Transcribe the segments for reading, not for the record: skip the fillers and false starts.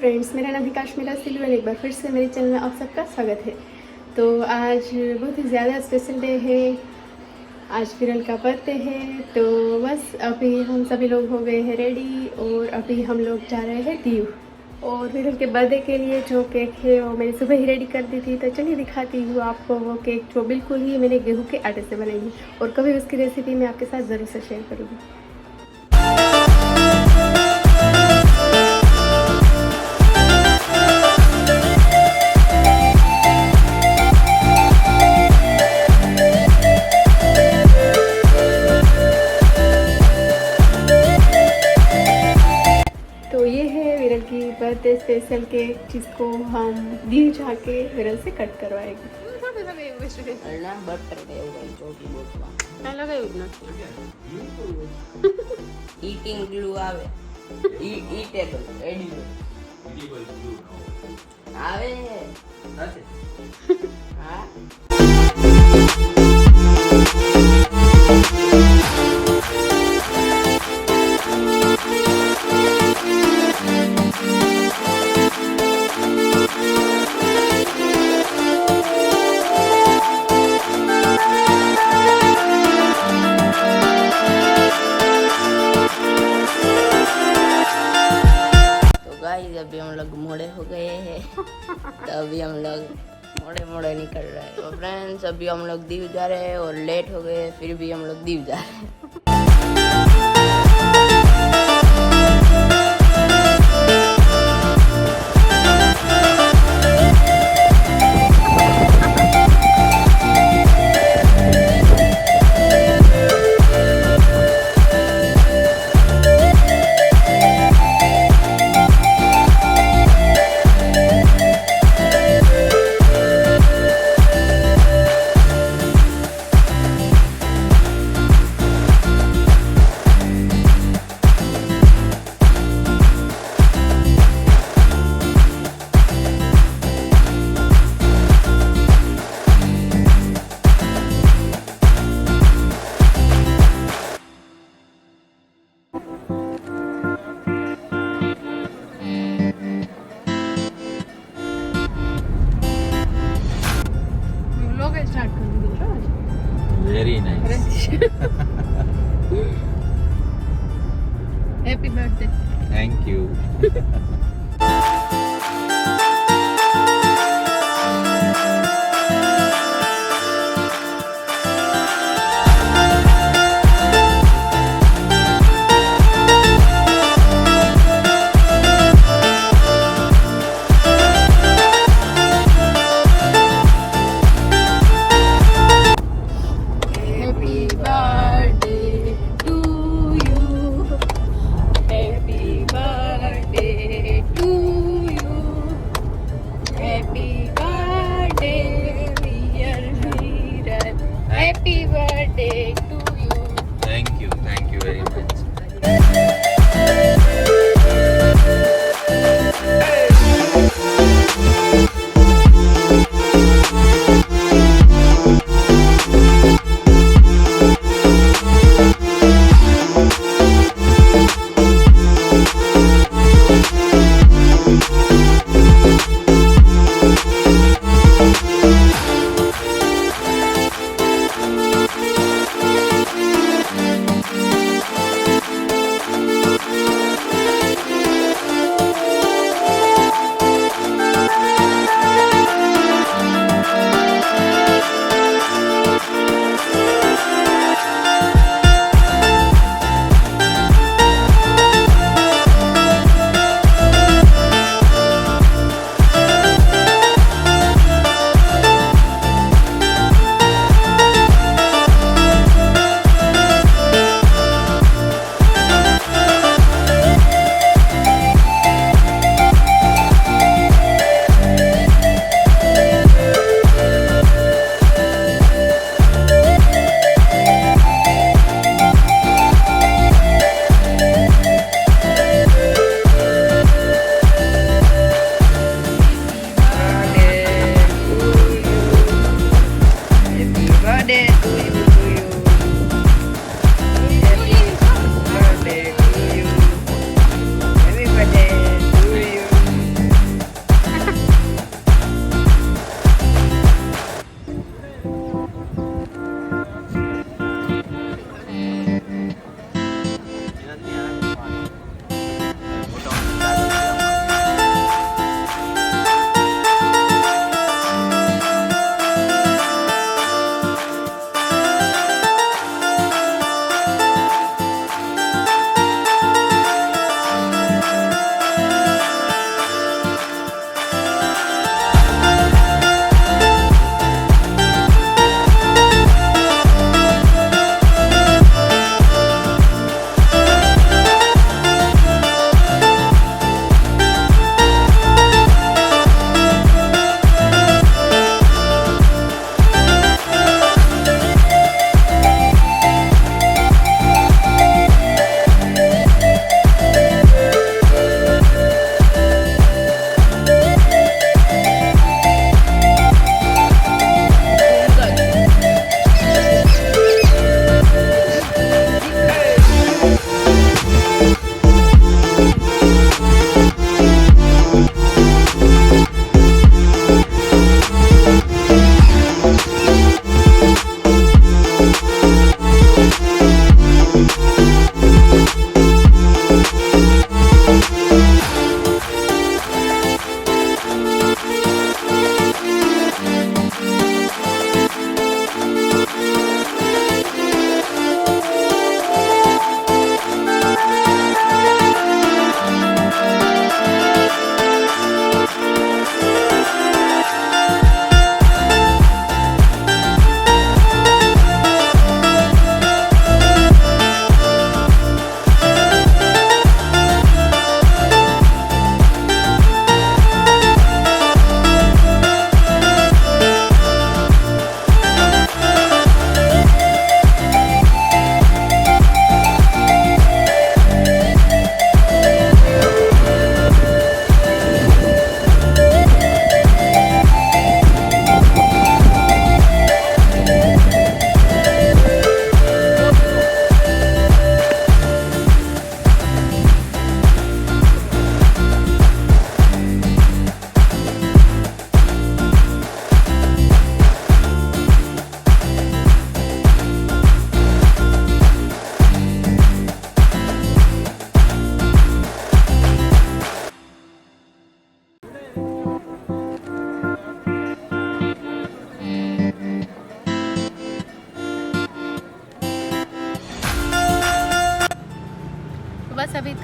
Friends, मेरा नाम है कश्मीराशिलु और एक बार फिर से मेरे चैनल में आप सबका स्वागत है। तो आज बहुत ही ज़्यादा स्पेशल डे है, आज विरल का बर्थडे है। तो बस अभी हम सभी लोग हो गए हैं रेडी और अभी हम लोग जा रहे हैं दीव। और विरल के बर्थडे के लिए जो केक है वो मैंने सुबह ही रेडी कर दी थी। तो चलिए दिखाती हूँ आपको वो केक जो बिल्कुल ही मैंने गेहूँ के आटे से बनाई और कभी उसकी रेसिपी मैं आपके साथ ज़रूर से शेयर करूँगी। तो ये है विरल की बर्थडे स्पेशल केक जिसको हम दीव जाके विरल से कट करवाएंगे। ईटिंग ग्लू आवे ईटेबल एडिबल आवे हाँ अभी हम लोग मोड़े हो गए हैं तो अभी हम लोग मोड़े निकल रहे हैं। तो फ्रेंड्स अभी हम लोग दीव जा रहे हैं और लेट हो गए, फिर भी हम लोग दीव जा रहे हैं। Very nice. Happy birthday. Thank you.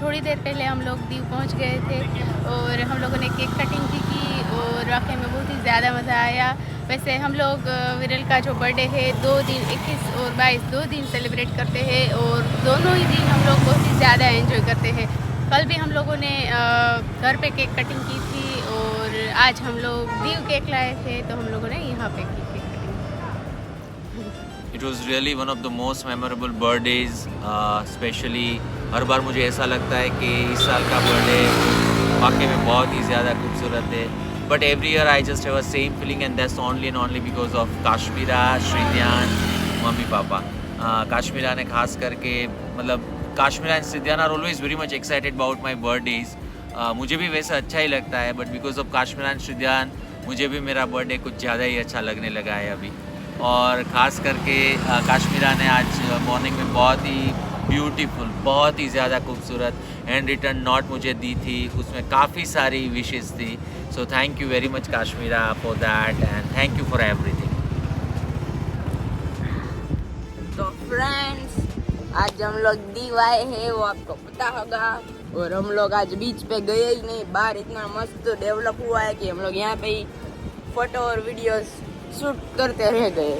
थोड़ी देर पहले हम लोग दीव पहुंच गए थे और हम लोगों ने केक कटिंग की और वाकई में बहुत ही ज़्यादा मज़ा आया। वैसे हम लोग विरल का जो बर्थडे है 2 दिन 21 और 22 2 दिन सेलिब्रेट करते हैं और दोनों ही दिन हम लोग बहुत ही ज़्यादा एंजॉय करते हैं। कल भी हम लोगों ने घर पे केक कटिंग की थी और आज हम लोग दीव केक लाए थे तो हम लोगों ने यहाँ पे की cake cutting. It was really one of the most memorable birthdays, specially हर बार मुझे ऐसा लगता है कि इस साल का बर्थडे वाकई में बहुत ही ज़्यादा खूबसूरत है। But every year I just have a same feeling and that's only and only because of Kashmira, Shridhyan, mummy papa. Kashmira ने खास करके मतलब Kashmira and Shridhyan are always very much excited about my birthdays. मुझे भी वैसे अच्छा ही लगता है but because of Kashmira and Shridhyan मुझे भी मेरा बर्थडे कुछ ज़्यादा ही अच्छा लगने लगा है अभी। और ख़ास करके काश्मीरा ने आज मॉर्निंग में बहुत ही ब्यूटीफुल, बहुत ही ज़्यादा खूबसूरत हैंड रिटन नोट मुझे दी थी, उसमें काफ़ी सारी विशेस थी। So thank you very much Kashmira for that and thank you for everything. तो फ्रेंड्स आज हम लोग दीव आए हैं वो आपको पता होगा और हम लोग आज बीच पे गए ही नहीं, बाहर इतना मस्त डेवलप हुआ है कि हम लोग यहाँ पे ही फोटो और वीडियोस शूट करते रह गए।